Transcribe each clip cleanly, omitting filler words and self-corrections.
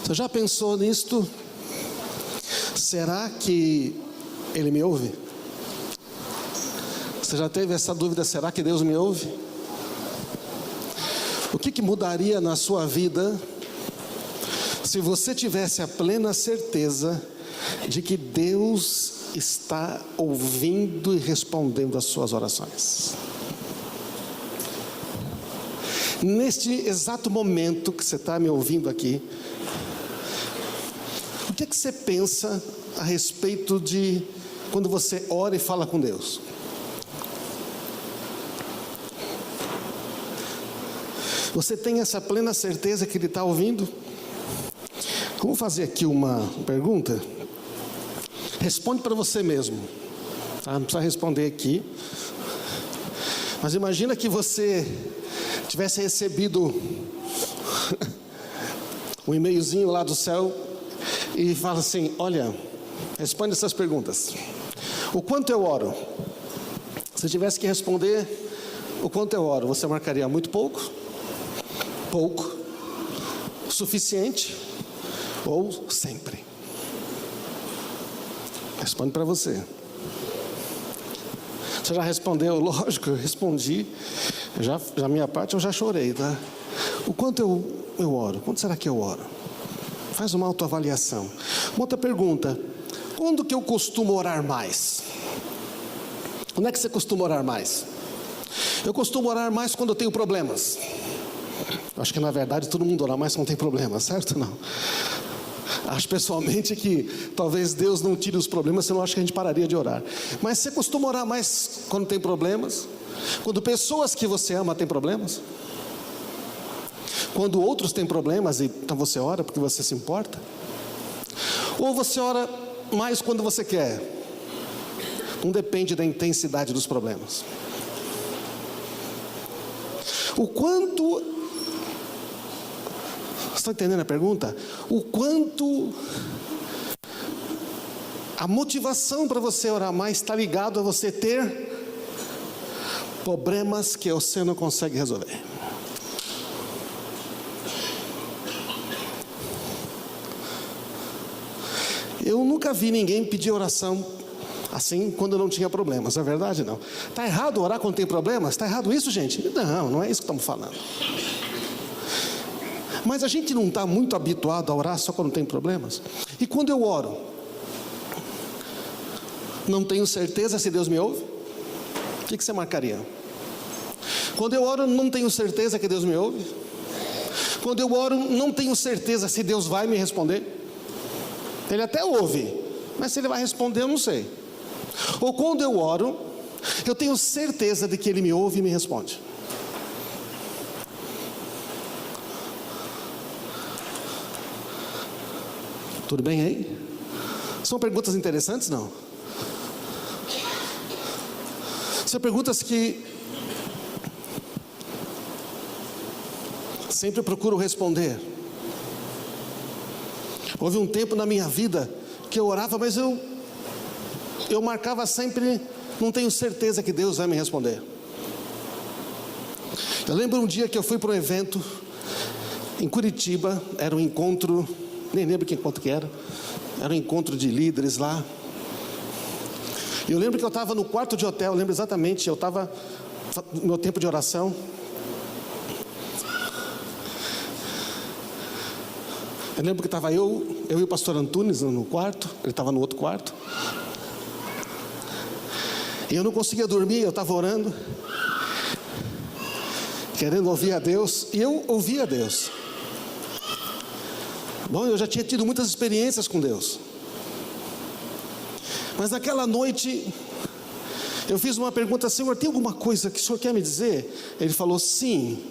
Você já pensou nisto? Será que Ele me ouve? Você já teve essa dúvida, será que Deus me ouve? O que mudaria na sua vida se você tivesse a plena certeza de que Deus está ouvindo e respondendo às suas orações? Neste exato momento que você está me ouvindo aqui, o que você pensa a respeito de quando você ora e fala com Deus? Você tem essa plena certeza que Ele está ouvindo? Vamos fazer aqui uma pergunta? Responde para você mesmo, tá? Não precisa responder aqui. Mas imagina que você tivesse recebido um e-mailzinho lá do céu e fala assim: olha, responde essas perguntas. O quanto eu oro? Se tivesse que responder o quanto eu oro, você marcaria muito pouco? Pouco? Suficiente? Ou sempre? Responde para você. Você já respondeu? Lógico, eu respondi. Já minha parte eu já chorei, tá? O quanto eu oro? Quanto será que eu oro? Faz uma autoavaliação. Uma outra pergunta: quando que eu costumo orar mais? Quando é que você costuma orar mais? Eu costumo orar mais quando eu tenho problemas. Eu acho que na verdade todo mundo ora mais quando tem problemas, certo? Não. Acho pessoalmente que talvez Deus não tire os problemas, senão acho que a gente pararia de orar. Mas você costuma orar mais quando tem problemas? Quando pessoas que você ama têm problemas? Quando outros têm problemas, então você ora porque você se importa? Ou você ora mais quando você quer? Não depende da intensidade dos problemas. O quanto... Você está entendendo a pergunta? O quanto a motivação para você orar mais está ligado a você ter problemas que você não consegue resolver. Eu nunca vi ninguém pedir oração assim quando não tinha problemas, é verdade? Não. Está errado orar quando tem problemas? Está errado isso, gente? Não, não é isso que estamos falando. Mas a gente não está muito habituado a orar só quando tem problemas. E quando eu oro, não tenho certeza se Deus me ouve? O que você marcaria? Quando eu oro, não tenho certeza que Deus me ouve? Quando eu oro, não tenho certeza se Deus vai me responder? Ele até ouve, mas se Ele vai responder, eu não sei. Ou quando eu oro, eu tenho certeza de que Ele me ouve e me responde? Tudo bem aí? São perguntas interessantes, não? São perguntas que sempre procuro responder. Houve um tempo na minha vida que eu orava, mas eu marcava sempre, não tenho certeza que Deus vai me responder. Eu lembro um dia que eu fui para um evento em Curitiba, era um encontro... Nem lembro que encontro que era um encontro de líderes lá. Eu lembro que eu estava no quarto de hotel, eu lembro exatamente, eu estava no meu tempo de oração. Eu lembro que estava eu e o pastor Antunes no quarto, ele estava no outro quarto. E eu não conseguia dormir, eu estava orando, querendo ouvir a Deus, e eu ouvia a Deus. Bom, eu já tinha tido muitas experiências com Deus. Mas naquela noite, eu fiz uma pergunta: Senhor, tem alguma coisa que o Senhor quer me dizer? Ele falou: sim.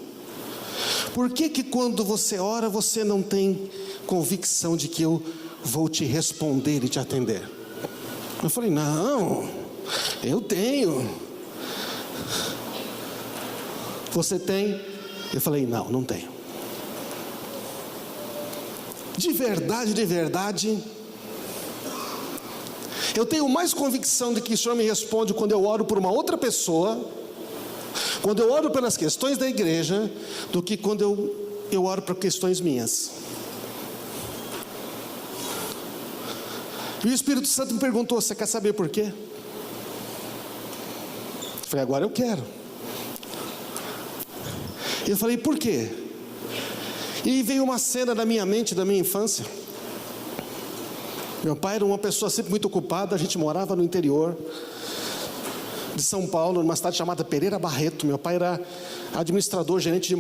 Por que quando você ora, você não tem convicção de que eu vou te responder e te atender? Eu falei: não, eu tenho. Você tem? Eu falei: não, não tenho. De verdade, eu tenho mais convicção de que o Senhor me responde quando eu oro por uma outra pessoa, quando eu oro pelas questões da igreja, do que quando eu oro por questões minhas. E o Espírito Santo me perguntou: você quer saber por quê? Eu falei: agora eu quero. E eu falei: por quê? E veio uma cena na minha mente, da minha infância. Meu pai era uma pessoa sempre muito ocupada. A gente morava no interior de São Paulo, numa cidade chamada Pereira Barreto. Meu pai era administrador, gerente de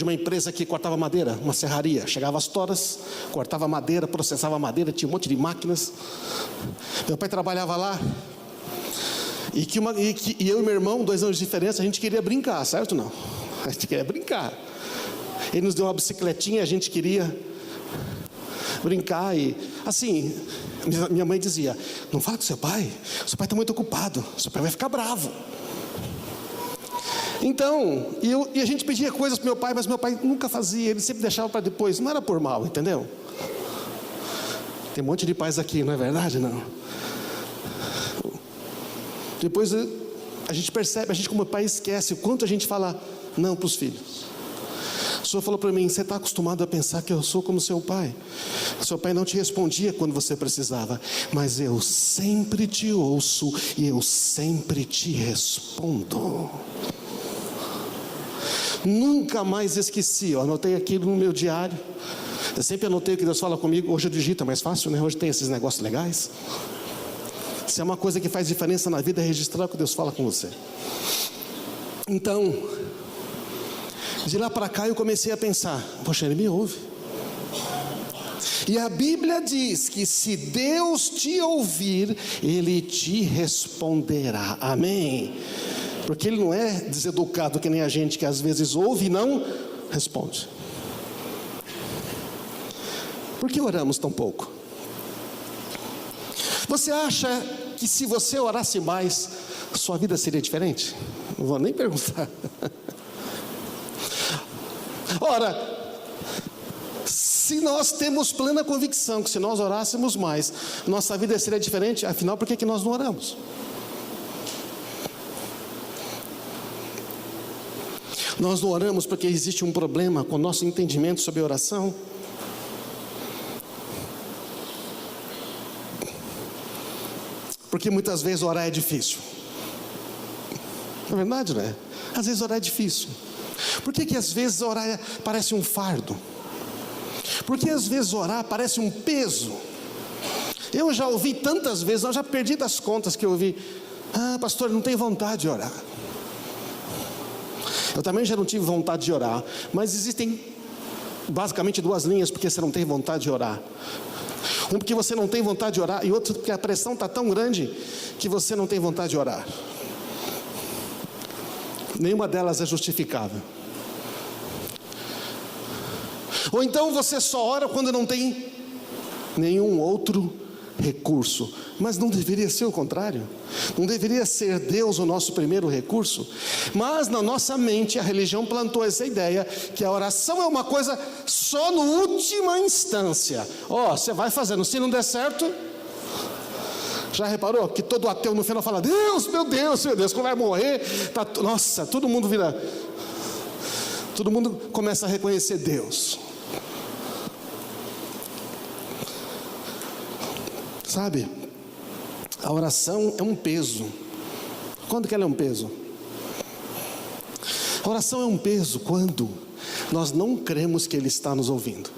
uma empresa que cortava madeira, uma serraria. Chegava às toras, cortava madeira, processava madeira, tinha um monte de máquinas. Meu pai trabalhava lá. E eu e meu irmão, 2 anos de diferença, a gente queria brincar, certo ou não? A gente queria brincar. Ele nos deu uma bicicletinha, a gente queria brincar. E assim, minha mãe dizia: não fala com seu pai está muito ocupado, seu pai vai ficar bravo. Então, e a gente pedia coisas para meu pai, mas meu pai nunca fazia, ele sempre deixava para depois. Não era por mal, entendeu? Tem um monte de pais aqui, não é verdade? Não. Depois a gente percebe, a gente como pai esquece o quanto a gente fala não para os filhos. O Senhor falou para mim: você está acostumado a pensar que eu sou como seu pai. Seu pai não te respondia quando você precisava, mas eu sempre te ouço e eu sempre te respondo. Nunca mais esqueci, eu anotei aquilo no meu diário. Eu sempre anotei o que Deus fala comigo. Hoje eu digito, é mais fácil, né? Hoje tem esses negócios legais. Se é uma coisa que faz diferença na vida, é registrar o que Deus fala com você. Então, de lá para cá eu comecei a pensar: poxa, Ele me ouve. E a Bíblia diz que se Deus te ouvir, Ele te responderá. Amém? Porque Ele não é deseducado que nem a gente, que às vezes ouve e não responde. Por que oramos tão pouco? Você acha que se você orasse mais, sua vida seria diferente? Não vou nem perguntar. Ora, se nós temos plena convicção que se nós orássemos mais, nossa vida seria diferente, afinal, por que nós não oramos? Nós não oramos porque existe um problema com o nosso entendimento sobre oração. Porque muitas vezes orar é difícil. Não é verdade, né? Às vezes orar é difícil. Por que às vezes orar parece um fardo? Porque às vezes orar parece um peso. Eu já ouvi tantas vezes, eu já perdi das contas que eu ouvi: ah, pastor, não tenho vontade de orar. Eu também já não tive vontade de orar. Mas existem basicamente 2 linhas porque você não tem vontade de orar. Um porque você não tem vontade de orar, e outro porque a pressão está tão grande que você não tem vontade de orar. Nenhuma delas é justificável. Ou então você só ora quando não tem nenhum outro recurso. Mas não deveria ser o contrário. Não deveria ser Deus o nosso primeiro recurso. Mas na nossa mente a religião plantou essa ideia que a oração é uma coisa só no última instância. Você vai fazendo, se não der certo. Já reparou que todo ateu no final fala: Deus, meu Deus, quando vai morrer, nossa, todo mundo começa a reconhecer Deus. Sabe, a oração é um peso. Quando que ela é um peso? A oração é um peso quando nós não cremos que Ele está nos ouvindo.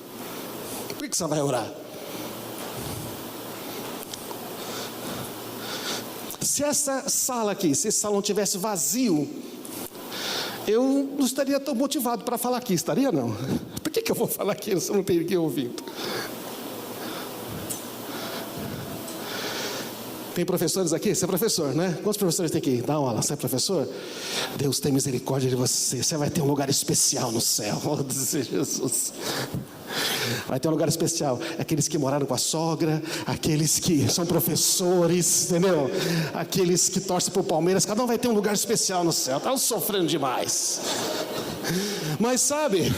Por que você vai orar? Se essa sala aqui, se esse salão tivesse vazio, eu não estaria tão motivado para falar aqui, estaria não? Por que eu vou falar aqui se eu não tenho ninguém ouvindo? Tem professores aqui? Você é professor, né? Quantos professores tem aqui? Dá aula, você é professor? Deus tem misericórdia de você. Você vai ter um lugar especial no céu. Oh, dizer Jesus. Vai ter um lugar especial. Aqueles que moraram com a sogra, aqueles que são professores, entendeu? Aqueles que torcem para o Palmeiras. Cada um vai ter um lugar especial no céu. Estão sofrendo demais. Mas sabe,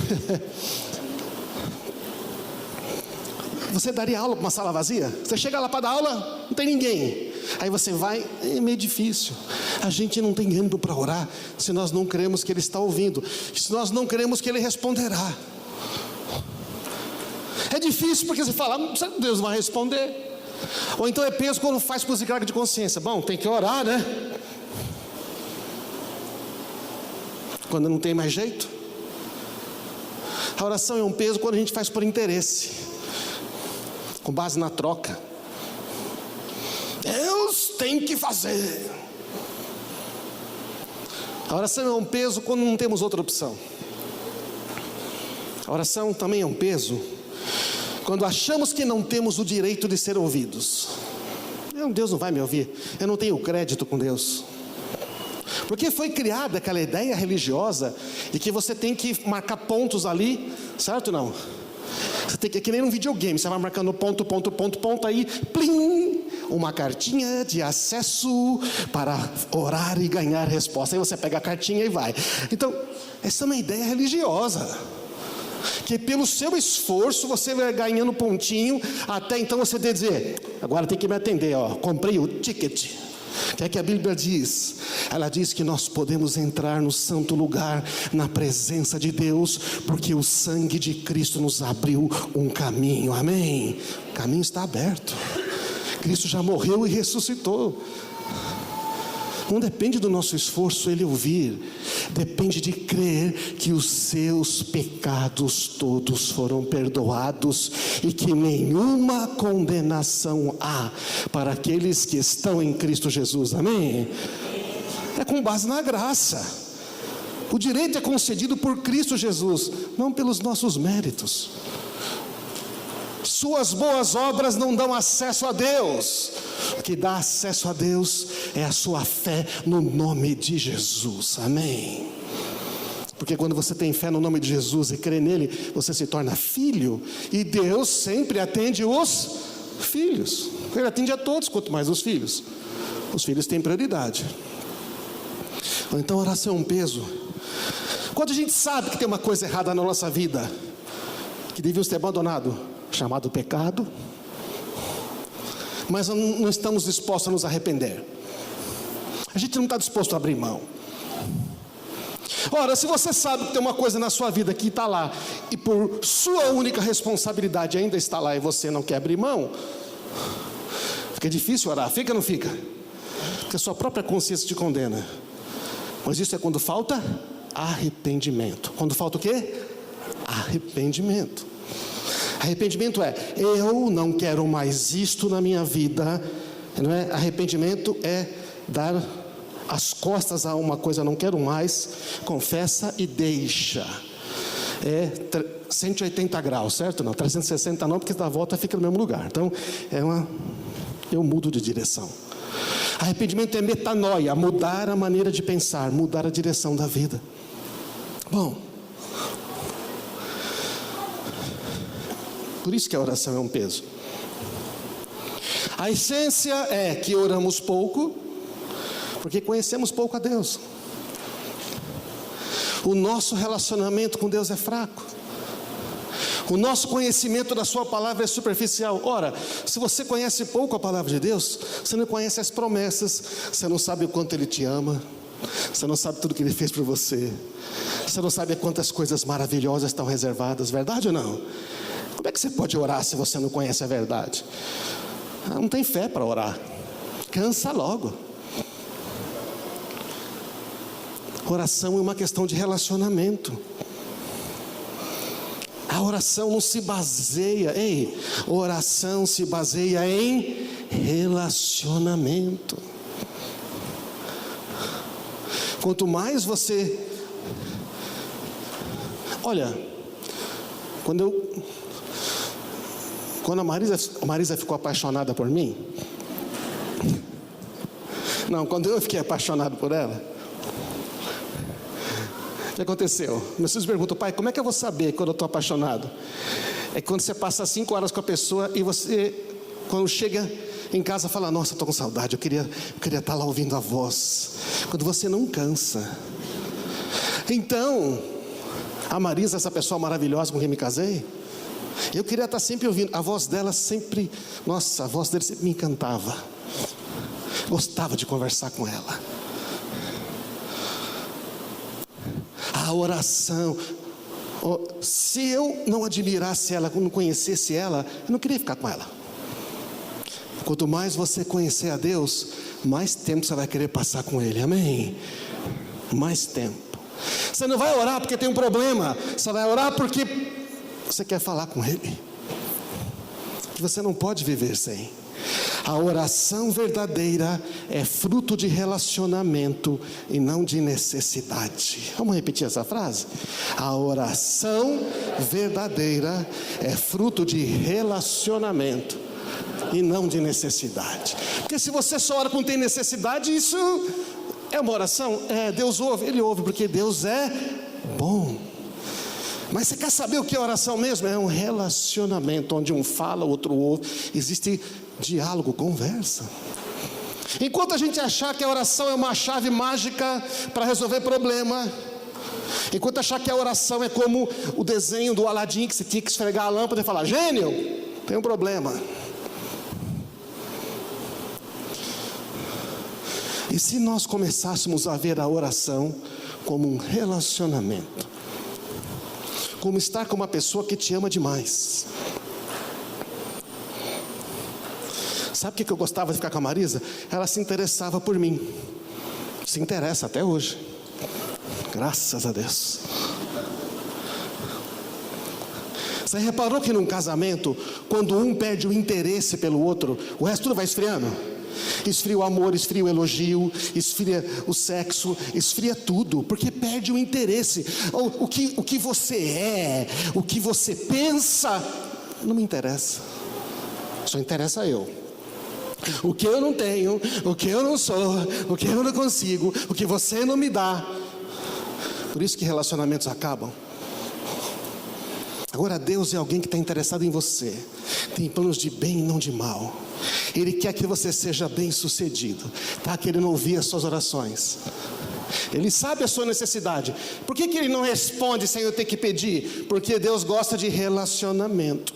você daria aula para uma sala vazia? Você chega lá para dar aula, não tem ninguém. Aí você vai, é meio difícil. A gente não tem ânimo para orar se nós não cremos que Ele está ouvindo, se nós não cremos que Ele responderá. É difícil porque você fala, Deus não vai responder. Ou então é peso quando faz por carga de consciência. Bom, tem que orar, né? Quando não tem mais jeito. A oração é um peso quando a gente faz por interesse, com base na troca. Deus tem que fazer. A oração é um peso quando não temos outra opção. A oração também é um peso quando achamos que não temos o direito de ser ouvidos. Deus não vai me ouvir, eu não tenho crédito com Deus. Porque foi criada aquela ideia religiosa de que você tem que marcar pontos ali, certo ou não? Você tem que nem um videogame, você vai marcando ponto, aí, plim, uma cartinha de acesso para orar e ganhar resposta. Aí você pega a cartinha e vai. Então, essa é uma ideia religiosa, que pelo seu esforço você vai ganhando pontinho, até então você dizer, agora tem que me atender, comprei o ticket. O que é que a Bíblia diz? Ela diz que nós podemos entrar no santo lugar, na presença de Deus, porque o sangue de Cristo nos abriu um caminho, amém? O caminho está aberto. Cristo já morreu e ressuscitou. Não depende do nosso esforço ele ouvir, depende de crer que os seus pecados todos foram perdoados e que nenhuma condenação há para aqueles que estão em Cristo Jesus, amém? É com base na graça. O direito é concedido por Cristo Jesus, não pelos nossos méritos. Suas boas obras não dão acesso a Deus. O que dá acesso a Deus é a sua fé no nome de Jesus, amém? Porque quando você tem fé no nome de Jesus e crê nele, você se torna filho. E Deus sempre atende os filhos. Ele atende a todos, quanto mais os filhos. Os filhos têm prioridade. Então a oração é um peso. Quando a gente sabe que tem uma coisa errada na nossa vida, que devíamos ter abandonado, chamado pecado, mas não estamos dispostos a nos arrepender. A gente não está disposto a abrir mão. Ora, se você sabe que tem uma coisa na sua vida que está lá, e por sua única responsabilidade ainda está lá, e você não quer abrir mão, fica difícil orar, fica ou não fica? Porque a sua própria consciência te condena. Mas isso é quando falta arrependimento. Quando falta o quê? Arrependimento. Arrependimento é, eu não quero mais isto na minha vida, não é? Arrependimento é dar as costas a uma coisa, não quero mais, confessa e deixa. É 180 graus, certo? Não, 360 não, porque da volta fica no mesmo lugar. Então, eu mudo de direção. Arrependimento é metanoia, mudar a maneira de pensar, mudar a direção da vida. Bom, por isso que a oração é um peso. A essência é que oramos pouco, porque conhecemos pouco a Deus. O nosso relacionamento com Deus é fraco. O nosso conhecimento da sua palavra é superficial. Ora, se você conhece pouco a palavra de Deus, você não conhece as promessas, você não sabe o quanto Ele te ama, você não sabe tudo que Ele fez por você, você não sabe quantas coisas maravilhosas estão reservadas, verdade ou não? Como é que você pode orar se você não conhece a verdade? Não tem fé para orar, cansa logo. Oração é uma questão de relacionamento. A oração não se baseia, oração se baseia em relacionamento. Quanto mais você... Olha, quando a Marisa ficou apaixonada por mim, não, quando eu fiquei apaixonado por ela, o que aconteceu? Meus filhos perguntam, pai, como é que eu vou saber quando eu estou apaixonado? É quando você passa 5 horas com a pessoa e você, quando chega em casa, fala, nossa, estou com saudade, eu queria estar lá ouvindo a voz. Quando você não cansa. Então, a Marisa, essa pessoa maravilhosa com quem me casei, eu queria estar sempre ouvindo. A voz dela sempre, nossa, a voz dele sempre me encantava. Gostava de conversar com ela. A oração, Se eu não admirasse ela, não conhecesse ela, eu não queria ficar com ela. Quanto mais você conhecer a Deus, mais tempo você vai querer passar com Ele, amém? Mais tempo. Você não vai orar porque tem um problema, você vai orar porque você quer falar com Ele, que você não pode viver sem. A oração verdadeira é fruto de relacionamento e não de necessidade. Vamos repetir essa frase? A oração verdadeira é fruto de relacionamento e não de necessidade. Porque se você só ora quando tem necessidade, isso é uma oração? Deus ouve, Ele ouve porque Deus é bom. Mas você quer saber o que é oração mesmo? É um relacionamento onde um fala, o outro ouve. Existe diálogo, conversa. Enquanto a gente achar que a oração é uma chave mágica para resolver problema, enquanto achar que a oração é como o desenho do Aladim, que você tinha que esfregar a lâmpada e falar: gênio, tem um problema. E se nós começássemos a ver a oração como um relacionamento, como estar com uma pessoa que te ama demais. Sabe o que eu gostava de ficar com a Marisa? Ela se interessava por mim. Se interessa até hoje. Graças a Deus. Você reparou que num casamento, quando um perde o interesse pelo outro, o resto tudo vai esfriando? Esfria o amor, esfria o elogio, esfria o sexo, esfria tudo, porque perde o interesse. O que você é, o que você pensa, não me interessa. Só interessa eu. O que eu não tenho, o que eu não sou, o que eu não consigo, o que você não me dá. Por isso que relacionamentos acabam. Agora Deus é alguém que está interessado em você. Tem planos de bem e não de mal. Ele quer que você seja bem sucedido. Está querendo ouvir as suas orações. Ele sabe a sua necessidade. Por que Ele não responde sem eu ter que pedir? Porque Deus gosta de relacionamento.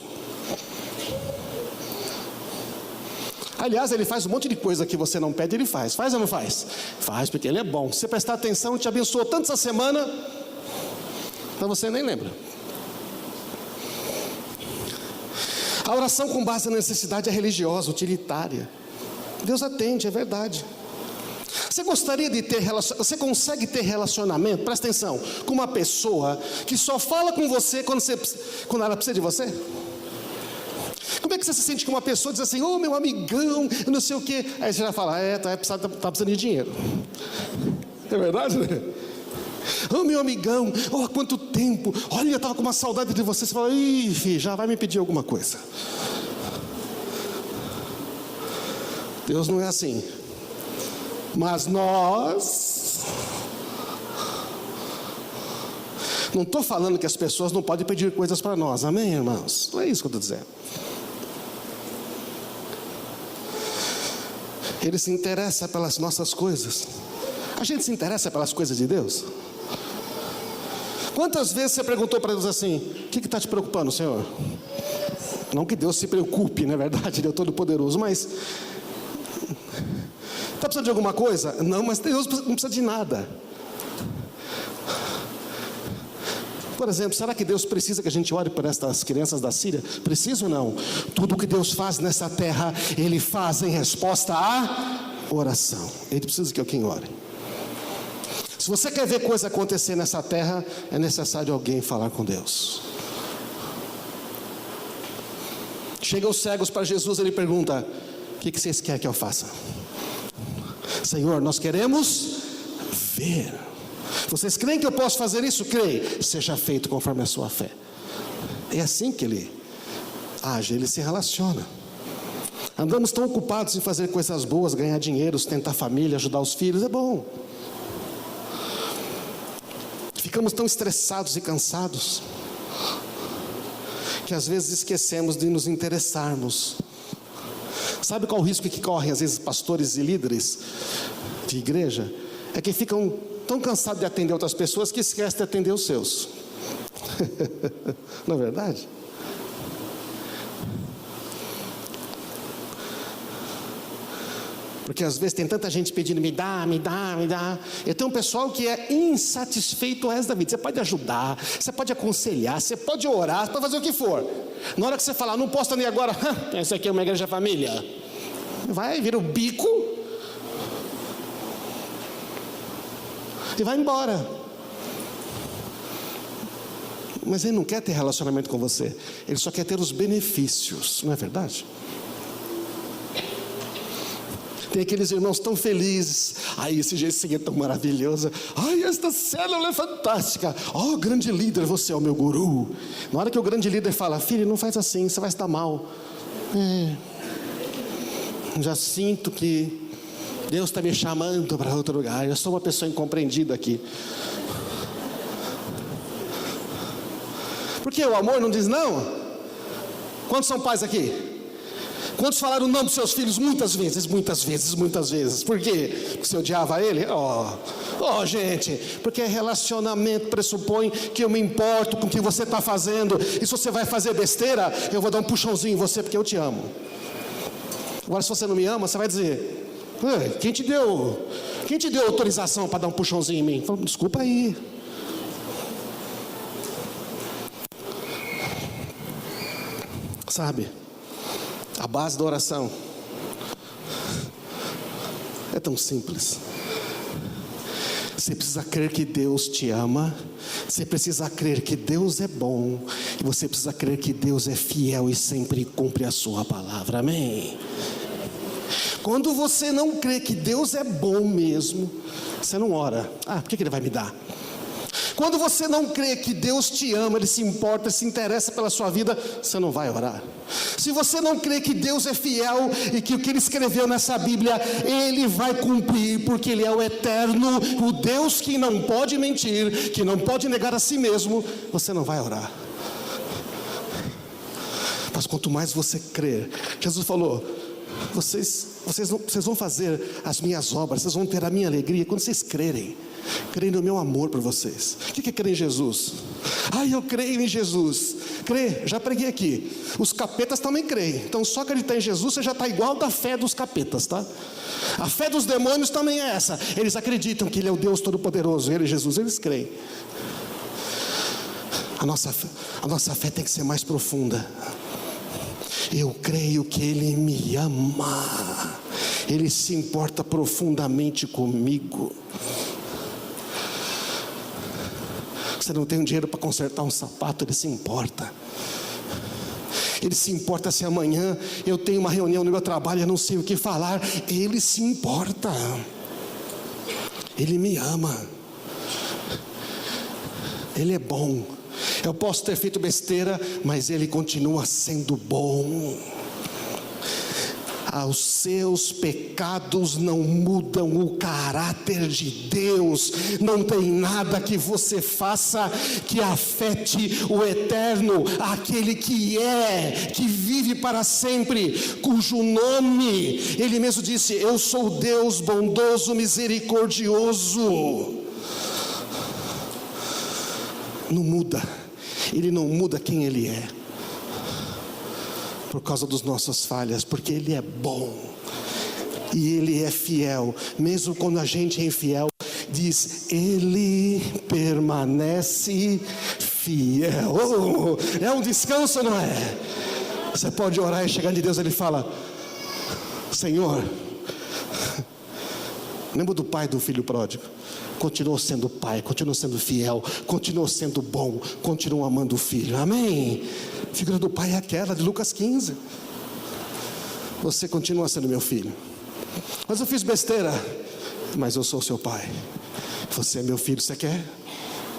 Aliás, Ele faz um monte de coisa que você não pede, Ele faz. Faz ou não faz? Faz, porque Ele é bom. Se você prestar atenção, Ele te abençoou tanto essa semana, mas você nem lembra. A oração com base na necessidade é religiosa, utilitária. Deus atende, é verdade. Você gostaria de ter você consegue ter relacionamento, presta atenção, com uma pessoa que só fala com você quando ela precisa de você? Como é que você se sente com uma pessoa que diz assim: ô meu amigão, eu não sei o quê. Aí você já fala: tá precisando de dinheiro. É verdade, né? Ô meu amigão, há quanto tempo, olha, eu estava com uma saudade de você. Você fala: ih, filho, já vai me pedir alguma coisa. Deus não é assim. Mas nós, não estou falando que as pessoas não podem pedir coisas para nós, amém, irmãos? Não é isso que eu estou dizendo. Ele se interessa pelas nossas coisas. A gente se interessa pelas coisas de Deus? Quantas vezes você perguntou para Deus assim: o que está te preocupando, Senhor? Não que Deus se preocupe, na verdade, Ele é todo poderoso, mas está precisando de alguma coisa? Não, mas Deus não precisa de nada. Por exemplo, será que Deus precisa que a gente ore por estas crianças da Síria? Precisa ou não? Tudo que Deus faz nessa terra, Ele faz em resposta à oração. Ele precisa que alguém ore. Se você quer ver coisa acontecer nessa terra, é necessário alguém falar com Deus. Chega os cegos para Jesus, Ele pergunta: o que vocês querem que eu faça? Senhor, nós queremos ver. Vocês creem que eu posso fazer isso? Creio. Seja feito conforme a sua fé. É assim que Ele age, Ele se relaciona. Andamos tão ocupados em fazer coisas boas, ganhar dinheiro, sustentar a família, ajudar os filhos, é bom. Ficamos tão estressados e cansados que às vezes esquecemos de nos interessarmos. Sabe qual o risco que correm às vezes pastores e líderes de igreja? É que ficam tão cansados de atender outras pessoas que esquecem de atender os seus. Não é verdade? Porque às vezes tem tanta gente pedindo, me dá, me dá, me dá. E tem um pessoal que é insatisfeito o resto da vida. Você pode ajudar, você pode aconselhar, você pode orar, você pode fazer o que for. Na hora que você falar, não posso nem agora, isso aqui é uma igreja família. Vai, vira o bico e vai embora. Mas ele não quer ter relacionamento com você, ele só quer ter os benefícios, não é verdade? Tem aqueles irmãos tão felizes. Ai, esse jeito é tão maravilhoso. Ai, esta célula é fantástica. Oh, grande líder, você é o meu guru. Na hora que o grande líder fala, filho, não faz assim, você vai estar mal. Já sinto que Deus está me chamando para outro lugar. Eu sou uma pessoa incompreendida aqui. Porque o amor não diz não? Quantos são pais aqui? Quantos falaram não para os seus filhos muitas vezes, muitas vezes, muitas vezes? Por quê? Porque você odiava ele? Gente, porque relacionamento pressupõe que eu me importo com o que você está fazendo. E se você vai fazer besteira, eu vou dar um puxãozinho em você porque eu te amo. Agora, se você não me ama, você vai dizer, quem te deu autorização para dar um puxãozinho em mim? Fala, desculpa aí. Sabe? A base da oração é tão simples. Você precisa crer que Deus te ama. Você precisa crer que Deus é bom. E você precisa crer que Deus é fiel e sempre cumpre a sua palavra. Amém? Quando você não crê que Deus é bom mesmo, você não ora. Por que Ele vai me dar? Quando você não crê que Deus te ama, Ele se importa, se interessa pela sua vida, você não vai orar. Se você não crê que Deus é fiel e que o que Ele escreveu nessa Bíblia, Ele vai cumprir, porque Ele é o eterno, o Deus que não pode mentir, que não pode negar a si mesmo, você não vai orar. Mas quanto mais você crer, Jesus falou, vocês vão fazer as minhas obras, vocês vão ter a minha alegria quando vocês crerem no meu amor por vocês. O que é crer em Jesus? Eu creio em Jesus. Crê, já preguei aqui. Os capetas também creem. Então só acreditar em Jesus, você já está igual da fé dos capetas, tá? A fé dos demônios também é essa. Eles acreditam que Ele é o Deus Todo-Poderoso. Ele é Jesus, eles creem. A nossa fé tem que ser mais profunda. Eu creio que Ele me ama. Ele se importa profundamente comigo. Você não tem dinheiro para consertar um sapato, Ele se importa. Ele se importa se amanhã eu tenho uma reunião no meu trabalho e eu não sei o que falar. Ele se importa. Ele me ama. Ele é bom. Eu posso ter feito besteira, mas Ele continua sendo bom. Os seus pecados não mudam o caráter de Deus. Não tem nada que você faça que afete o eterno, aquele que vive para sempre, cujo nome, Ele mesmo disse, eu sou Deus bondoso, misericordioso. Não muda. Ele não muda quem Ele é por causa das nossas falhas, porque Ele é bom e Ele é fiel, mesmo quando a gente é infiel. Diz, Ele permanece fiel. É um descanso, não é? Você pode orar e chegar de Deus, Ele fala, Senhor, lembra do pai do filho pródigo? Continuou sendo pai, continuou sendo fiel, continuou sendo bom, continuou amando o filho. Amém? A figura do pai é aquela de Lucas 15. Você continua sendo meu filho. Mas eu fiz besteira. Mas eu sou seu pai. Você é meu filho. Você quer?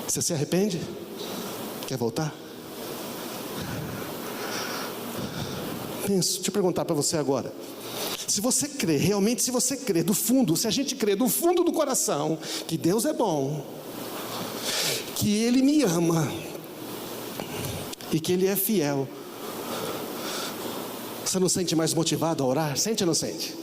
Você se arrepende? Quer voltar? Penso, deixa eu perguntar para você agora. Se você crê, realmente se você crê do fundo, se a gente crê do fundo do coração que Deus é bom, que Ele me ama e que Ele é fiel, você não sente mais motivado a orar? Sente ou não sente?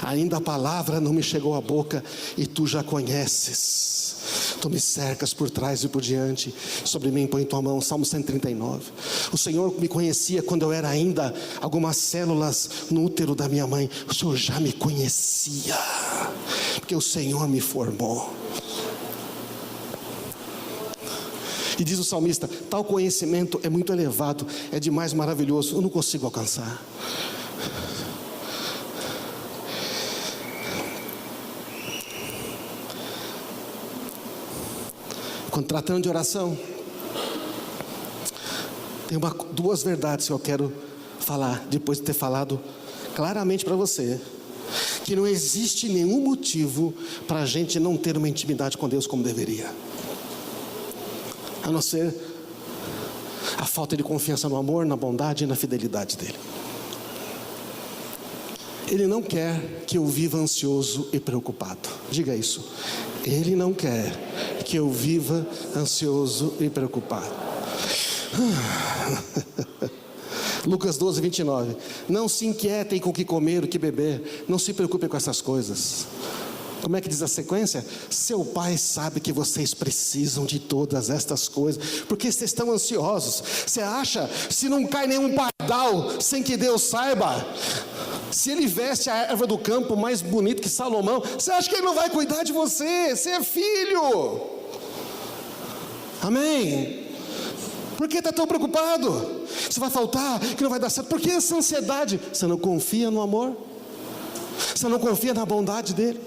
Ainda a palavra não me chegou à boca e tu já conheces. Tu me cercas por trás e por diante, sobre mim põe tua mão. Salmo 139. O Senhor me conhecia quando eu era ainda algumas células no útero da minha mãe. O Senhor já me conhecia, porque o Senhor me formou. E diz o salmista: tal conhecimento é muito elevado, é demais maravilhoso, eu não consigo alcançar. Quando tratando de oração, tem duas verdades que eu quero falar, depois de ter falado claramente para você, que não existe nenhum motivo para a gente não ter uma intimidade com Deus como deveria, a não ser a falta de confiança no amor, na bondade e na fidelidade dEle. Ele não quer que eu viva ansioso e preocupado. Diga isso. Ele não quer que eu viva ansioso e preocupado. Lucas 12, 29. Não se inquietem com o que comer, o que beber. Não se preocupem com essas coisas. Como é que diz a sequência? Seu Pai sabe que vocês precisam de todas estas coisas. Porque vocês estão ansiosos. Você acha, se não cai nenhum pardal sem que Deus saiba, se Ele veste a erva do campo mais bonito que Salomão, você acha que Ele não vai cuidar de você? Você é filho. Amém? Por que está tão preocupado? Você vai faltar, que não vai dar certo. Por que essa ansiedade? Você não confia no amor? Você não confia na bondade dEle?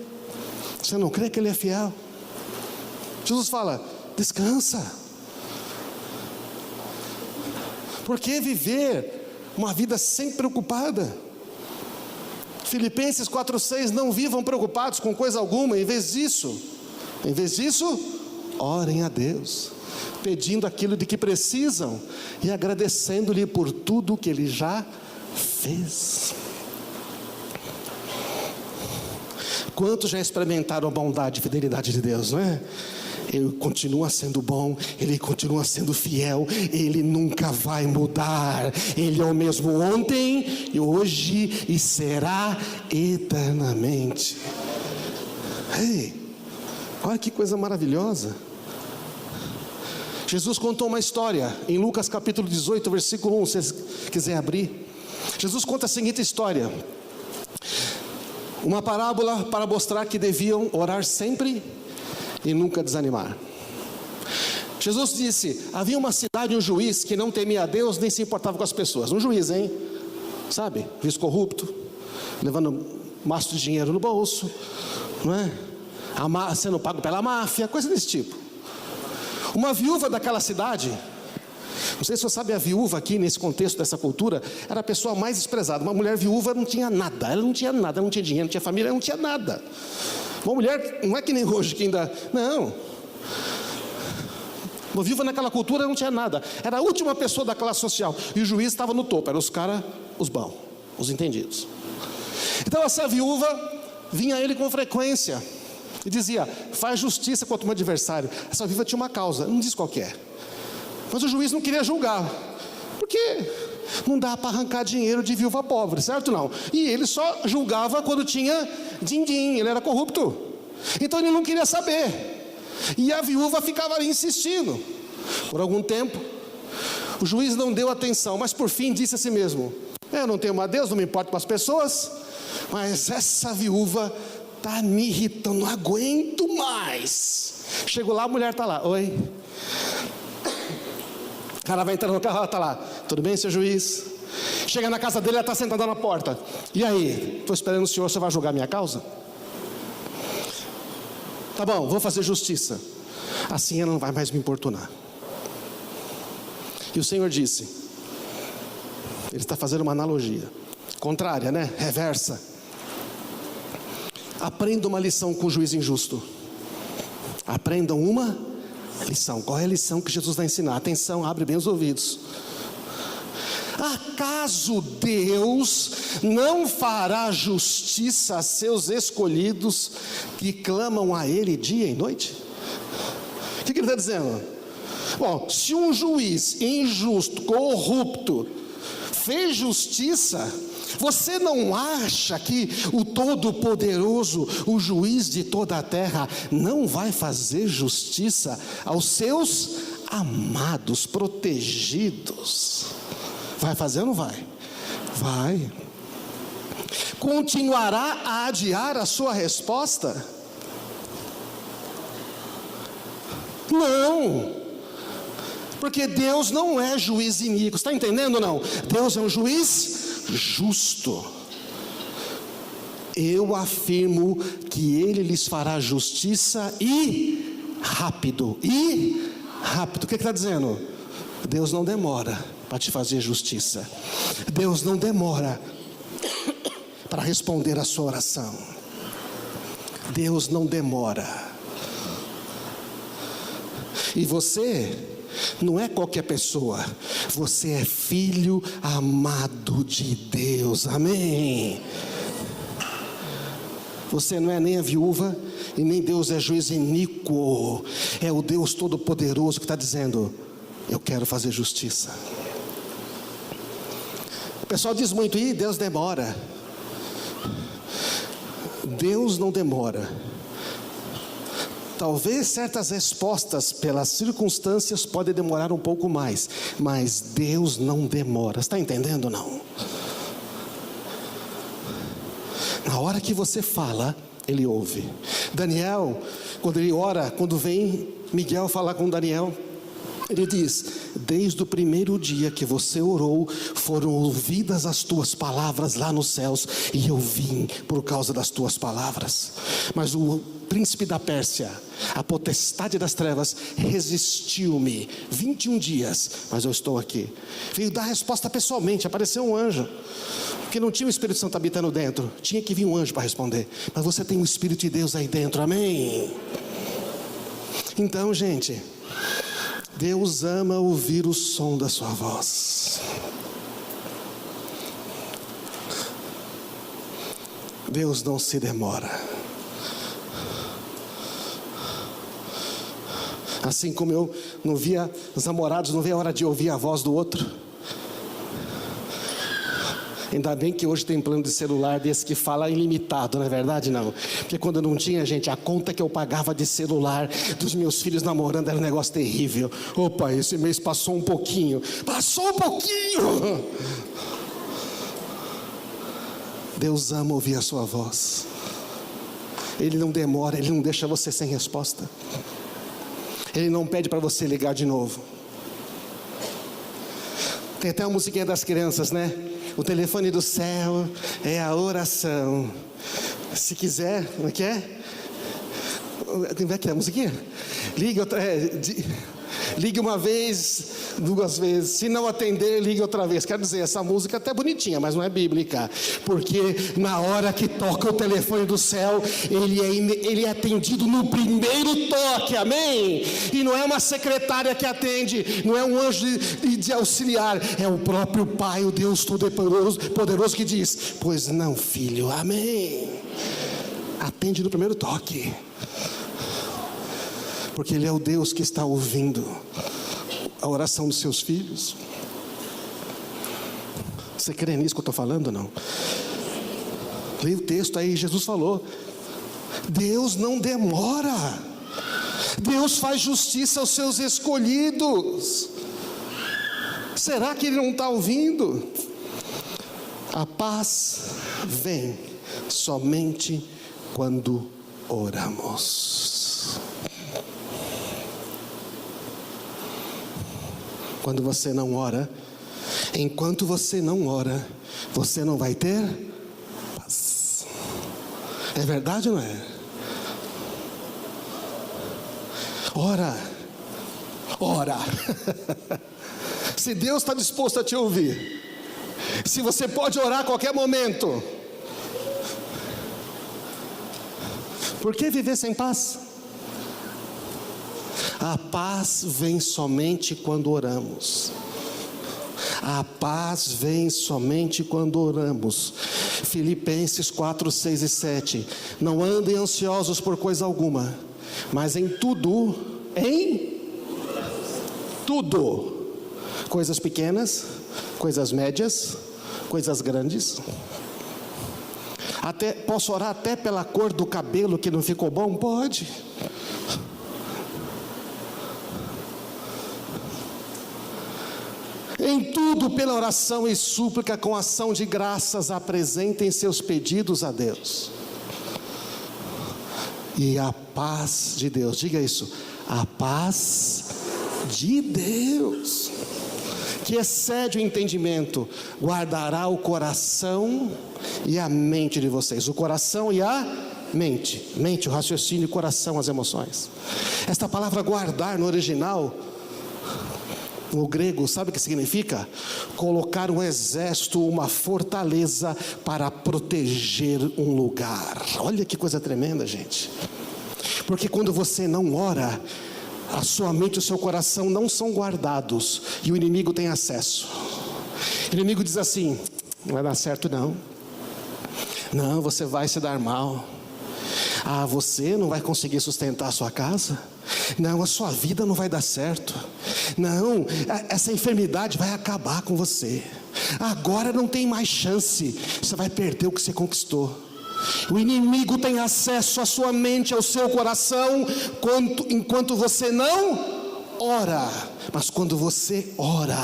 Você não crê que Ele é fiel? Jesus fala: descansa. Por que viver uma vida sempre preocupada? Filipenses 4,6: não vivam preocupados com coisa alguma. Em vez disso, orem a Deus, pedindo aquilo de que precisam e agradecendo-lhe por tudo que Ele já fez. Quantos já experimentaram a bondade e fidelidade de Deus, não é? Ele continua sendo bom, Ele continua sendo fiel, Ele nunca vai mudar. Ele é o mesmo ontem, e hoje e será eternamente. Ei, olha que coisa maravilhosa. Jesus contou uma história em Lucas capítulo 18, versículo 1, se você quiser abrir. Jesus conta a seguinte história: uma parábola para mostrar que deviam orar sempre e nunca desanimar. Jesus disse: havia uma cidade, um juiz que não temia a Deus nem se importava com as pessoas. Um juiz, hein? Sabe? Juiz corrupto, levando maço de dinheiro no bolso, não é? Sendo pago pela máfia, coisa desse tipo. Uma viúva daquela cidade, não sei se você sabe, a viúva aqui nesse contexto dessa cultura era a pessoa mais desprezada. Uma mulher viúva não tinha nada, ela não tinha nada, ela não tinha dinheiro, não tinha família, ela não tinha nada. Uma mulher, não é que nem hoje que ainda, não. Uma viúva naquela cultura não tinha nada, era a última pessoa da classe social. E o juiz estava no topo, eram os caras, os bons, os entendidos. Então essa viúva vinha a ele com frequência e dizia: faz justiça contra o meu adversário. Essa viúva tinha uma causa, não diz qual que é, mas o juiz não queria julgar, porque não dá para arrancar dinheiro de viúva pobre, certo? Não. E ele só julgava quando tinha din-din, ele era corrupto. Então ele não queria saber. E a viúva ficava ali insistindo. Por algum tempo, o juiz não deu atenção, mas por fim disse a si mesmo: eu não tenho mais Deus, não me importo com as pessoas, mas essa viúva está me irritando, não aguento mais. Chegou lá, a mulher está lá: oi. O cara vai entrar no carro, ela está lá: tudo bem, seu juiz? Chega na casa dele, ela está sentada na porta: e aí, estou esperando o senhor, você vai julgar minha causa? Tá bom, vou fazer justiça, assim ela não vai mais me importunar. E o Senhor disse, ele está fazendo uma analogia contrária, né? Reversa. Aprenda uma lição com o juiz injusto. Aprendam uma lição. Qual é a lição que Jesus vai ensinar? Atenção, abre bem os ouvidos. Acaso Deus não fará justiça a seus escolhidos que clamam a Ele dia e noite? O que ele está dizendo? Bom, se um juiz injusto, corrupto, fez justiça, Você não acha que o Todo-Poderoso, o juiz de toda a terra, não vai fazer justiça aos seus amados, protegidos? Vai fazer ou não vai? Vai. Continuará a adiar a sua resposta? Não. Porque Deus não é juiz iníquo, está entendendo ou não? Deus é um juiz justo. Eu afirmo que Ele lhes fará justiça e rápido. O que está dizendo? Deus não demora para te fazer justiça. Deus não demora para responder a sua oração. Deus não demora. E você não é qualquer pessoa, você é filho amado de Deus, amém? Você não é nem a viúva, e nem Deus é juiz iníquo, é o Deus Todo-Poderoso que está dizendo: eu quero fazer justiça. O pessoal diz muito: ih, Deus demora. Deus não demora. Talvez certas respostas pelas circunstâncias podem demorar um pouco mais, mas Deus não demora. Está entendendo ou não? Na hora que você fala, Ele ouve. Daniel, quando ele ora, quando vem Miguel falar com Daniel, ele diz: desde o primeiro dia que você orou, foram ouvidas as tuas palavras lá nos céus, e eu vim por causa das tuas palavras. Mas o príncipe da Pérsia, a potestade das trevas, resistiu-me 21 dias, mas eu estou aqui. Veio dar a resposta pessoalmente, apareceu um anjo, porque não tinha o Espírito Santo habitando dentro, tinha que vir um anjo para responder. Mas você tem o Espírito de Deus aí dentro, amém? Então, gente, Deus ama ouvir o som da sua voz. Deus não se demora. Assim como eu não via os namorados, não via a hora de ouvir a voz do outro. Ainda bem que hoje tem plano de celular desse que fala ilimitado, não é verdade? Não, porque quando eu não tinha, gente, a conta que eu pagava de celular dos meus filhos namorando era um negócio terrível. Opa, esse mês passou um pouquinho. Deus ama ouvir a sua voz. Ele não demora, Ele não deixa você sem resposta. Ele não pede para você ligar de novo. Tem até uma musiquinha das crianças, né? O telefone do céu é a oração. Se quiser, como é que é? Como é que é a musiquinha? Ligue uma vez, 2 vezes. Se não atender, ligue outra vez. Quer dizer, essa música é até bonitinha, mas não é bíblica. Porque na hora que toca o telefone do céu, ele é atendido no primeiro toque, amém? E não é uma secretária que atende, não é um anjo de auxiliar, é o próprio Pai, o Deus Todo-Poderoso que diz: pois não, filho, amém? Atende no primeiro toque. Porque Ele é o Deus que está ouvindo a oração dos seus filhos. Você crê nisso que eu estou falando ou não? Leia o texto aí, Jesus falou: Deus não demora. Deus faz justiça aos seus escolhidos. Será que Ele não está ouvindo? A paz vem somente quando oramos. Quando você não ora, enquanto você não ora, você não vai ter paz. É verdade ou não é? Ora. Se Deus está disposto a te ouvir, se você pode orar a qualquer momento, por que viver sem paz? A paz vem somente quando oramos. A paz vem somente quando oramos. Filipenses 4, 6 e 7. Não andem ansiosos por coisa alguma, mas em tudo, coisas pequenas, coisas médias, coisas grandes. Posso orar até pela cor do cabelo que não ficou bom? Pode. Em tudo, pela oração e súplica, com ação de graças, apresentem seus pedidos a Deus. E a paz de Deus, diga isso, a paz de Deus, que excede o entendimento, guardará o coração e a mente de vocês. O coração e a mente, o raciocínio, o coração, as emoções. Esta palavra guardar no original, no grego, sabe o que significa? Colocar um exército, uma fortaleza para proteger um lugar. Olha que coisa tremenda, gente. Porque quando você não ora, a sua mente e o seu coração não são guardados, e o inimigo tem acesso. O inimigo diz assim: não vai dar certo não. Não, você vai se dar mal. Ah, você não vai conseguir sustentar a sua casa. Não, a sua vida não vai dar certo. Não, essa enfermidade vai acabar com você. Agora não tem mais chance. Você vai perder o que você conquistou. O inimigo tem acesso à sua mente, ao seu coração, enquanto você não ora. Mas quando você ora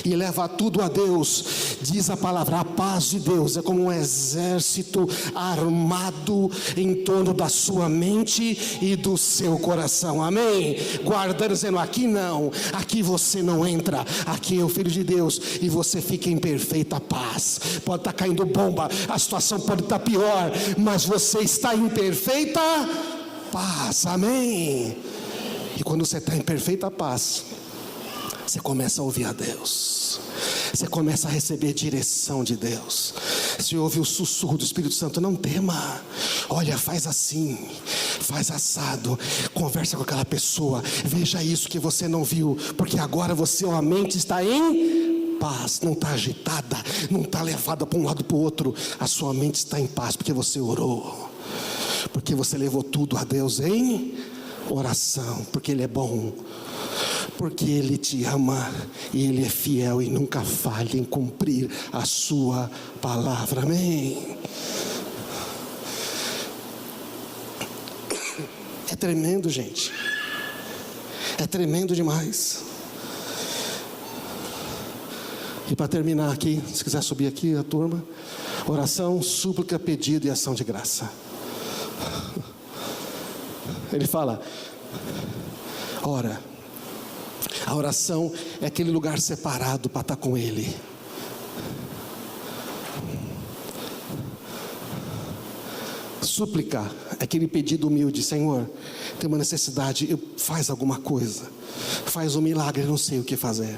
e leva tudo a Deus, diz a palavra, a paz de Deus é como um exército armado em torno da sua mente e do seu coração, amém? Guardando, dizendo, aqui não, aqui você não entra, aqui é o Filho de Deus, e você fica em perfeita paz. Pode estar caindo bomba, a situação pode estar pior, mas você está em perfeita paz, amém? E quando você está em perfeita paz, você começa a ouvir a Deus, você começa a receber direção de Deus. Você ouve o sussurro do Espírito Santo: não tema, olha, faz assim, faz assado, conversa com aquela pessoa, veja isso que você não viu, porque agora a mente está em paz, não está agitada, não está levada para um lado para o outro. A sua mente está em paz, porque você orou, porque você levou tudo a Deus em oração, porque Ele é bom, porque Ele te ama, e Ele é fiel e nunca falha em cumprir a sua palavra, amém? É tremendo, gente, é tremendo demais. E para terminar aqui, se quiser subir aqui a turma, oração, súplica, pedido e ação de graça. Ele fala, ora, a oração é aquele lugar separado para estar com Ele. Súplica é aquele pedido humilde: Senhor, tem uma necessidade, faz alguma coisa, faz um milagre, eu não sei o que fazer.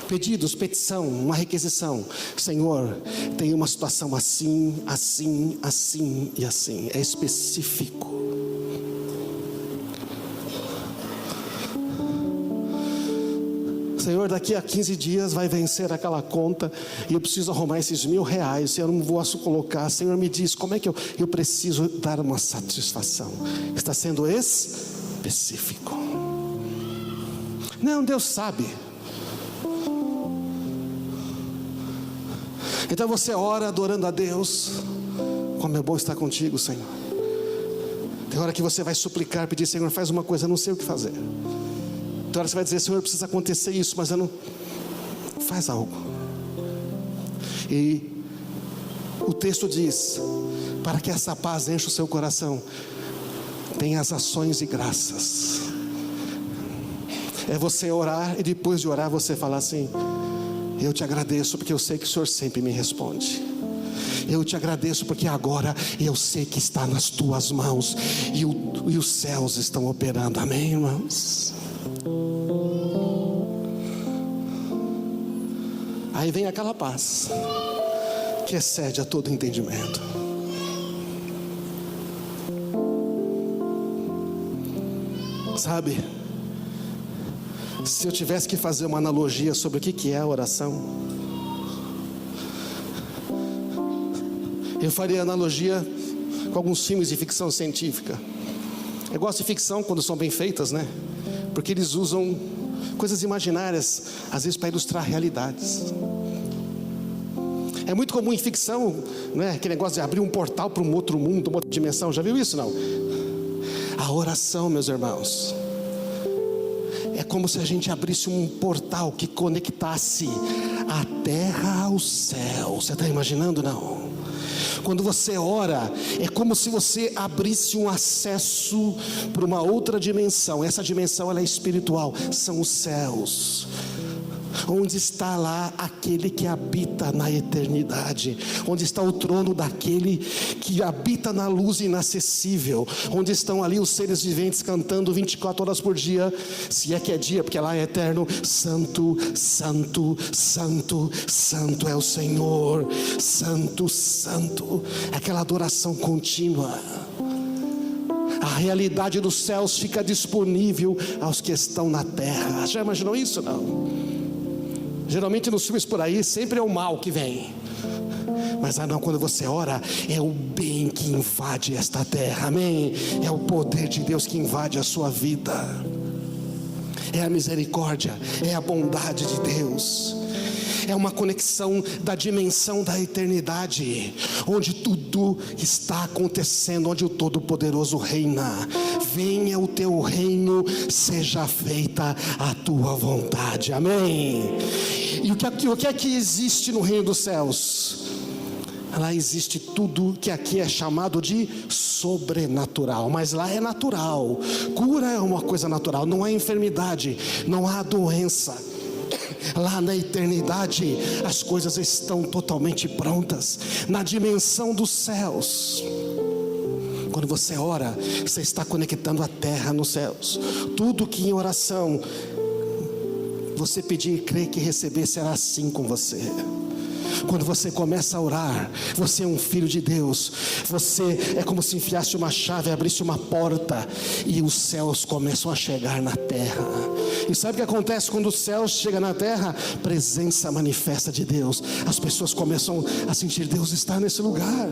Pedidos, petição, uma requisição: Senhor, tem uma situação assim, assim, assim e assim. É específico. Senhor, daqui a 15 dias vai vencer aquela conta e eu preciso arrumar esses R$1.000, eu não vou colocar. Senhor, me diz como é que eu preciso dar uma satisfação. Está sendo específico. Não, Deus sabe. Então você ora adorando a Deus. Como é bom estar contigo, Senhor. Tem hora que você vai suplicar, pedir: Senhor, faz uma coisa, eu não sei o que fazer. Tem hora que você vai dizer: Senhor, precisa acontecer isso, mas eu não... Faz algo. E o texto diz: para que essa paz encha o seu coração, tem as ações e graças. É você orar e depois de orar você falar assim: eu te agradeço porque eu sei que o Senhor sempre me responde. Eu te agradeço porque agora eu sei que está nas tuas mãos e os céus estão operando, amém, irmãos? Aí vem aquela paz que excede a todo entendimento. Sabe, se eu tivesse que fazer uma analogia sobre o que é a oração, eu faria analogia com alguns filmes de ficção científica. Eu gosto de ficção quando são bem feitas, né? Porque eles usam coisas imaginárias, às vezes para ilustrar realidades. É muito comum em ficção, né? Aquele negócio de abrir um portal para um outro mundo, uma outra dimensão. Já viu isso, não? A oração, meus irmãos, é como se a gente abrisse um portal que conectasse a terra ao céu. Você está imaginando, não? Quando você ora, é como se você abrisse um acesso para uma outra dimensão. Essa dimensão, ela é espiritual, são os céus, onde está lá aquele que habita na eternidade, onde está o trono daquele que habita na luz inacessível, onde estão ali os seres viventes cantando 24 horas por dia, se é que é dia, porque lá é eterno: santo, santo, santo, santo é o Senhor, santo, santo. Aquela adoração contínua. A realidade dos céus fica disponível aos que estão na terra. Já imaginou isso, não? Geralmente nos filmes por aí sempre é o mal que vem, mas não, quando você ora, é o bem que invade esta terra, amém? É o poder de Deus que invade a sua vida, é a misericórdia, é a bondade de Deus, é uma conexão da dimensão da eternidade, onde tudo está acontecendo, onde o Todo-Poderoso reina. Venha o teu reino, seja feita a tua vontade, amém? E o que é que existe no reino dos céus? Lá existe tudo que aqui é chamado de sobrenatural, mas lá é natural. Cura é uma coisa natural, não há enfermidade, não há doença. Lá na eternidade as coisas estão totalmente prontas, na dimensão dos céus. Quando você ora, você está conectando a terra nos céus. Tudo que em oração você pedir e crer que receber, será assim com você. Quando você começa a orar, você é um filho de Deus. Você é como se enfiasse uma chave, abrisse uma porta e os céus começam a chegar na terra. E sabe o que acontece quando os céus chegam na terra? Presença manifesta de Deus. As pessoas começam a sentir: Deus está nesse lugar.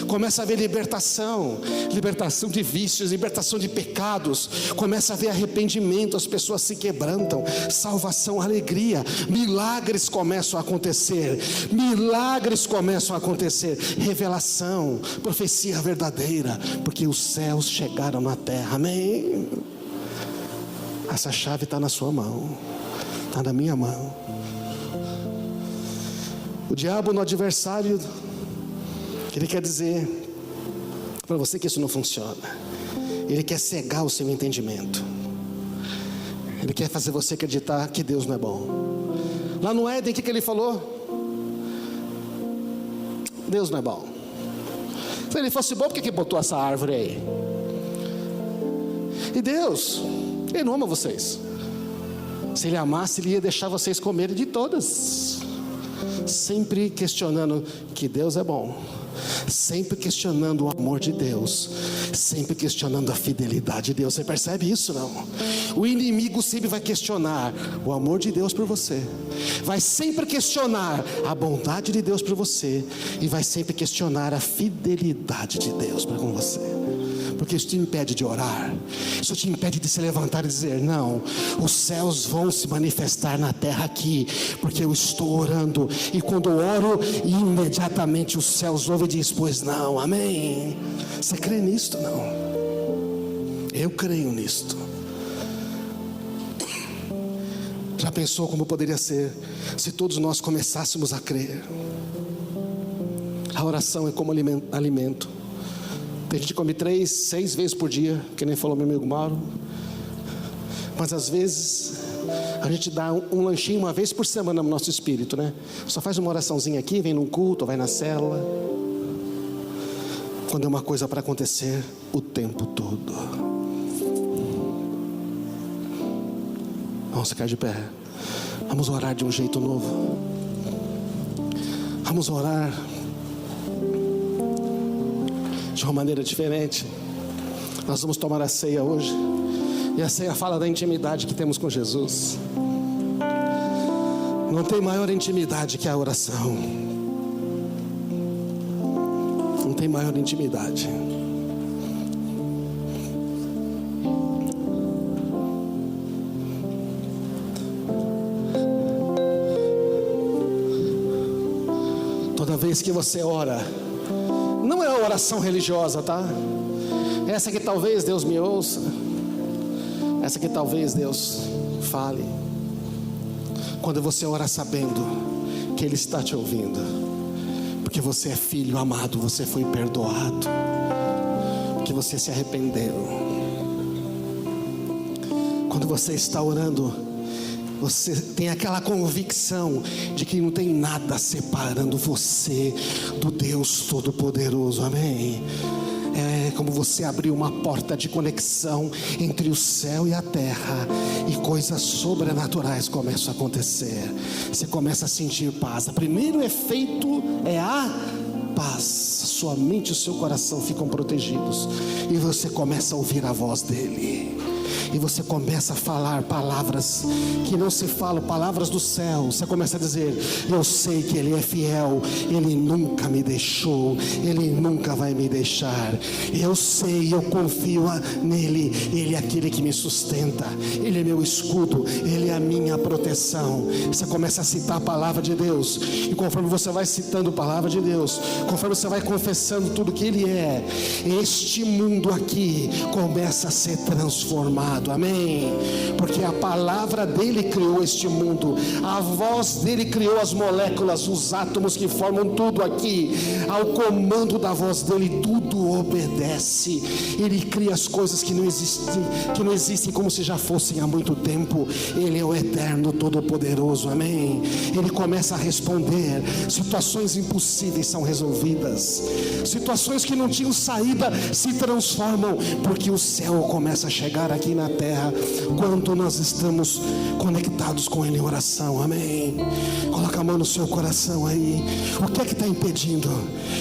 Começa a haver libertação, libertação de vícios, libertação de pecados. Começa a haver arrependimento, as pessoas se quebrantam, salvação, alegria, milagres começam a acontecer. Milagres começam a acontecer, revelação, profecia verdadeira, porque os céus chegaram na terra, amém? Essa chave está na sua mão, está na minha mão. O diabo, no adversário, ele quer dizer para você que isso não funciona. Ele quer cegar o seu entendimento. Ele quer fazer você acreditar que Deus não é bom. Lá no Éden, o que ele falou? Deus não é bom. Se ele fosse bom, por que botou essa árvore aí? E Deus, Ele não ama vocês. Se Ele amasse, Ele ia deixar vocês comerem de todas. Sempre questionando que Deus é bom, sempre questionando o amor de Deus, sempre questionando a fidelidade de Deus. Você percebe isso, não? O inimigo sempre vai questionar o amor de Deus por você, vai sempre questionar a bondade de Deus por você, e vai sempre questionar a fidelidade de Deus para com você. Porque isso te impede de orar, isso te impede de se levantar e dizer: não, os céus vão se manifestar na terra aqui, porque eu estou orando, e quando eu oro, imediatamente os céus ouvem e diz: pois não, amém. Você crê nisto? Não? Eu creio nisto. Já pensou como poderia ser se todos nós começássemos a crer? A oração é como alimento. A gente come 3, 6 vezes por dia, que nem falou meu amigo Mauro. Mas às vezes a gente dá um lanchinho uma vez por semana no nosso espírito, né? Só faz uma oraçãozinha aqui, vem num culto, vai na célula. Quando é uma coisa para acontecer o tempo todo. Vamos ficar de pé. Vamos orar de um jeito novo. Vamos orar de uma maneira diferente. Nós vamos tomar a ceia hoje, e a ceia fala da intimidade que temos com Jesus. Não tem maior intimidade que a oração. Não tem maior intimidade. Toda próxima vez que você ora, não é a oração religiosa, tá? Essa que talvez Deus me ouça, essa que talvez Deus fale. Quando você ora sabendo que Ele está te ouvindo, porque você é filho amado, você foi perdoado, porque você se arrependeu. Quando você está orando, você tem aquela convicção de que não tem nada separando você do Deus Todo-Poderoso, amém? É como você abrir uma porta de conexão entre o céu e a terra, e coisas sobrenaturais começam a acontecer. Você começa a sentir paz. O primeiro efeito é a paz. Sua mente e o seu coração ficam protegidos, e você começa a ouvir a voz dele. E você começa a falar palavras que não se falam, palavras do céu. Você começa a dizer: eu sei que Ele é fiel, Ele nunca me deixou, Ele nunca vai me deixar. Eu sei, eu confio nele, Ele é aquele que me sustenta, Ele é meu escudo, Ele é a minha proteção. Você começa a citar a palavra de Deus, e conforme você vai citando a palavra de Deus, conforme você vai confessando tudo que Ele é, este mundo aqui começa a ser transformado. Amém? Porque a palavra dele criou este mundo, a voz dele criou as moléculas, os átomos que formam tudo aqui. Ao comando da voz dele, tudo obedece. Ele cria as coisas que não existem como se já fossem há muito tempo. Ele é o eterno, todo-poderoso. Amém? Ele começa a responder. Situações impossíveis são resolvidas, situações que não tinham saída se transformam, porque o céu começa a chegar aqui na terra quando nós estamos conectados com Ele em oração. Amém? Coloca a mão no seu coração aí. O que é que está impedindo?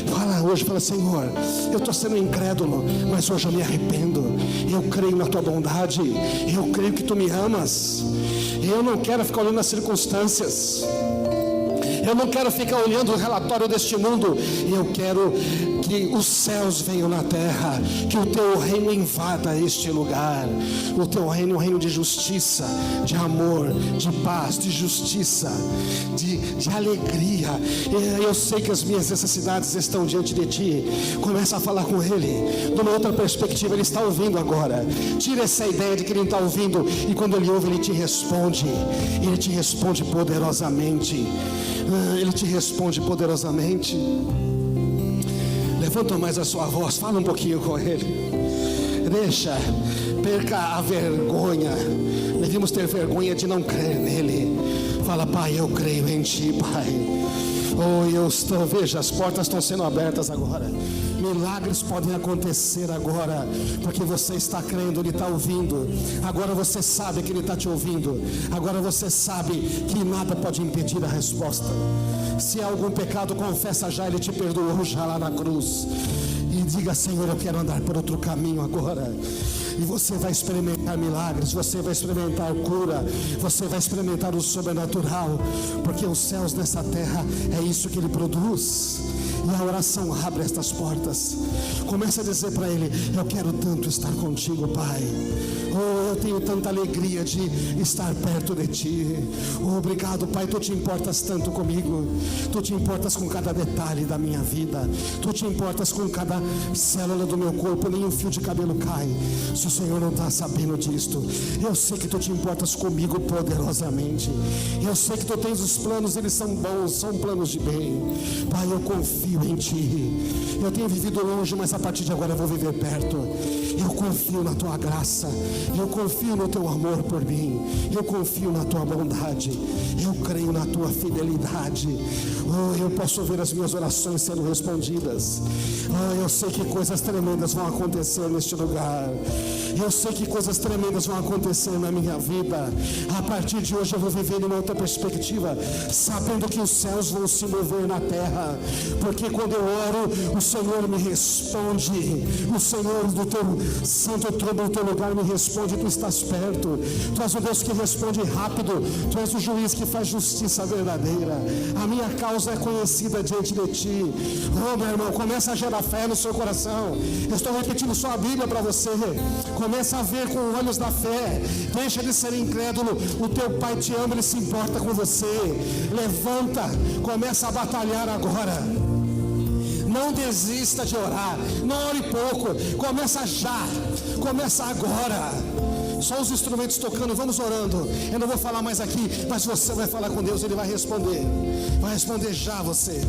Fala hoje, fala: Senhor, eu estou sendo incrédulo, mas hoje eu me arrependo. Eu creio na tua bondade, eu creio que tu me amas. Eu não quero ficar olhando as circunstâncias, eu não quero ficar olhando o relatório deste mundo. Eu quero que os céus venham na terra, que o teu reino invada este lugar. O teu reino é um reino de justiça, de amor, de paz, de justiça, de alegria. Eu sei que as minhas necessidades estão diante de ti. Começa a falar com Ele de uma outra perspectiva. Ele está ouvindo agora. Tira essa ideia de que Ele não está ouvindo, e quando Ele ouve, Ele te responde. Ele te responde poderosamente. Ele te responde poderosamente. Levanta mais a sua voz, fala um pouquinho com Ele. Perca a vergonha. Devemos ter vergonha de não crer nele. Fala: Pai, eu creio em ti, Pai. Veja, as portas estão sendo abertas agora. Milagres podem acontecer agora, porque você está crendo, Ele está ouvindo. Agora você sabe que Ele está te ouvindo. Agora você sabe que nada pode impedir a resposta. Se há algum pecado, confessa já, Ele te perdoou já lá na cruz. E diga: Senhor, eu quero andar por outro caminho agora. E você vai experimentar milagres, você vai experimentar cura, você vai experimentar o sobrenatural, porque os céus nessa terra é isso que Ele produz. E a oração abre estas portas. Começa a dizer para Ele: eu quero tanto estar contigo, Pai. Eu tenho tanta alegria de estar perto de ti. Obrigado, Pai, tu te importas tanto comigo. Tu te importas com cada detalhe da minha vida. Tu te importas com cada célula do meu corpo. Nem um fio de cabelo cai se o Senhor não está sabendo disto. Eu sei que tu te importas comigo poderosamente. Eu sei que tu tens os planos, eles são bons, são planos de bem. Pai, eu confio em ti. Eu tenho vivido longe, mas a partir de agora eu vou viver perto. Eu confio na tua graça, eu confio no teu amor por mim, eu confio na tua bondade, eu creio na tua fidelidade. Eu posso ver as minhas orações sendo respondidas. Eu sei que coisas tremendas vão acontecer neste lugar. Eu sei que coisas tremendas vão acontecer na minha vida. A partir de hoje eu vou viver em uma outra perspectiva, sabendo que os céus vão se mover na terra, porque quando eu oro, o Senhor me responde. O Senhor Santo, eu trombo no teu lugar e me responde, tu estás perto. Tu és o Deus que responde rápido, tu és o juiz que faz justiça verdadeira. A minha causa é conhecida diante de ti. Oh, meu irmão, começa a gerar fé no seu coração. Eu estou repetindo só a Bíblia para você. Começa a ver com olhos da fé. Deixa de ser incrédulo. O teu Pai te ama, Ele se importa com você. Levanta, começa a batalhar agora. Não desista de orar. Não ore pouco. Começa já. Começa agora. Só os instrumentos tocando, vamos orando. Eu não vou falar mais aqui, mas você vai falar com Deus, Ele vai responder. Vai responder já você.